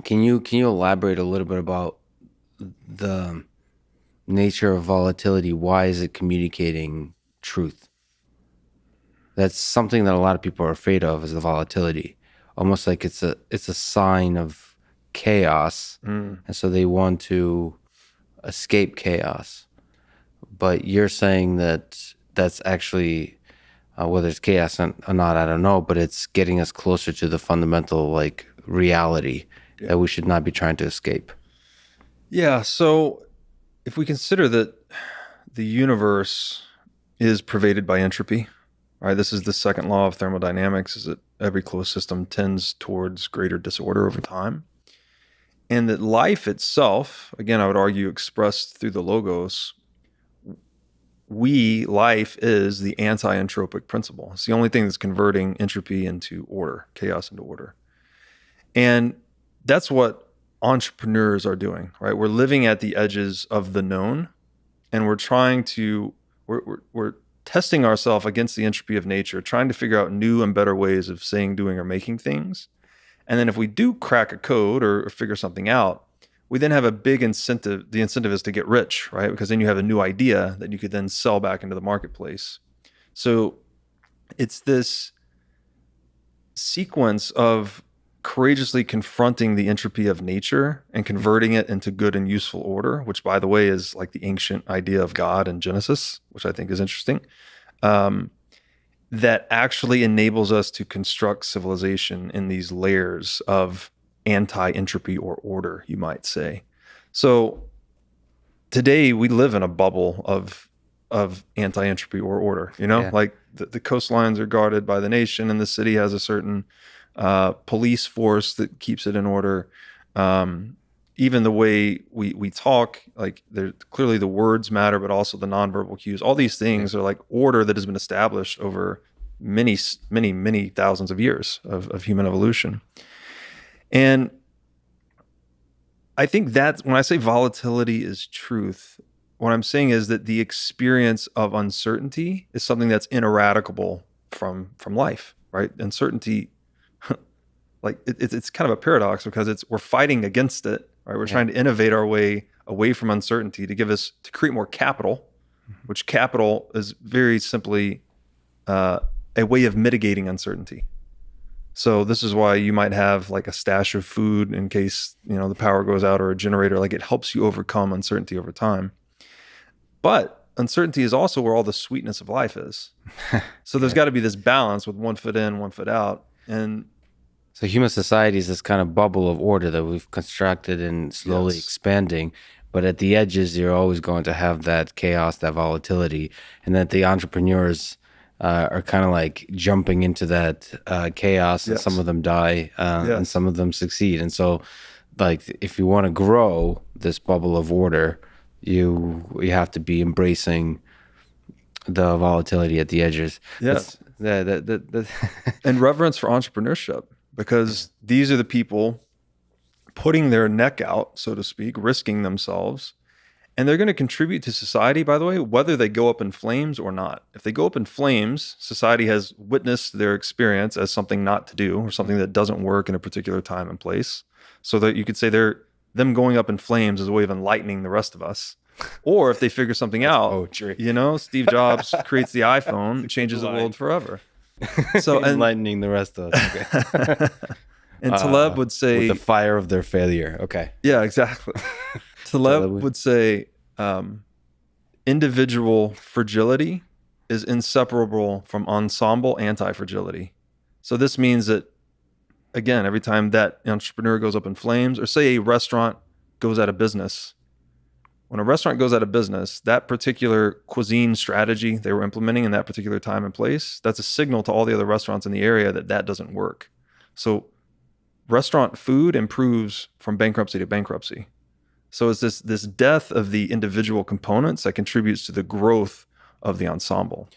Can you elaborate a little bit about the nature of volatility? Why is it communicating truth? That's something that a lot of people are afraid of, is the volatility. Almost like it's a sign of chaos, and so they want to escape chaos. But you're saying that that's actually, whether it's chaos or not, I don't know, but it's getting us closer to the fundamental like reality that we should not be trying to escape. Yeah. So if we consider that the universe is pervaded by entropy, right? This is the second law of thermodynamics, is that every closed system tends towards greater disorder over time. And that life itself, again, I would argue expressed through the logos, life is the anti-entropic principle. It's the only thing that's converting entropy into order, chaos into order. And that's what entrepreneurs are doing, right? We're living at the edges of the known, and we're testing ourselves against the entropy of nature, trying to figure out new and better ways of saying, doing, or making things. And then if we do crack a code or figure something out, we then have a big incentive. The incentive is to get rich, right? Because then you have a new idea that you could then sell back into the marketplace. So it's this sequence of courageously confronting the entropy of nature and converting it into good and useful order, which, by the way, is like the ancient idea of God in Genesis, which I think is interesting, that actually enables us to construct civilization in these layers of anti-entropy or order, you might say. So today we live in a bubble of anti-entropy or order, like the coastlines are guarded by the nation, and the city has a certain police force that keeps it in order. Even the way we talk, like clearly the words matter, but also the nonverbal cues. All these things are like order that has been established over many, many, many thousands of years of human evolution. And I think that when I say volatility is truth, what I'm saying is that the experience of uncertainty is something that's ineradicable from life, right? Uncertainty, like it's kind of a paradox, because we're fighting against it, right? We're trying to innovate our way away from uncertainty to create more capital, which capital is very simply a way of mitigating uncertainty. So this is why you might have like a stash of food in case, the power goes out, or a generator. Like, it helps you overcome uncertainty over time. But uncertainty is also where all the sweetness of life is. So there's got to be this balance with one foot in, one foot out. And so human society is this kind of bubble of order that we've constructed and slowly expanding. But at the edges, you're always going to have that chaos, that volatility, and that the entrepreneurs are kind of like jumping into that chaos, and some of them die, and some of them succeed. And so, like, if you want to grow this bubble of order, you have to be embracing the volatility at the edges. Yes. And reverence for entrepreneurship, because these are the people putting their neck out, so to speak, risking themselves. And they're going to contribute to society, by the way, whether they go up in flames or not. If they go up in flames, society has witnessed their experience as something not to do, or something that doesn't work in a particular time and place. So that you could say them going up in flames is a way of enlightening the rest of us. Or if they figure something out, poetry. Steve Jobs creates the iPhone, changes the world forever. So enlightening the rest of us. Okay. And Taleb would say, with the fire of their failure. Okay. Yeah, exactly. Taleb would say individual fragility is inseparable from ensemble anti-fragility. So this means that, again, every time that entrepreneur goes up in flames, or say a restaurant goes out of business, when a restaurant goes out of business, that particular cuisine strategy they were implementing in that particular time and place, that's a signal to all the other restaurants in the area that doesn't work. So restaurant food improves from bankruptcy to bankruptcy. So it's this death of the individual components that contributes to the growth of the ensemble.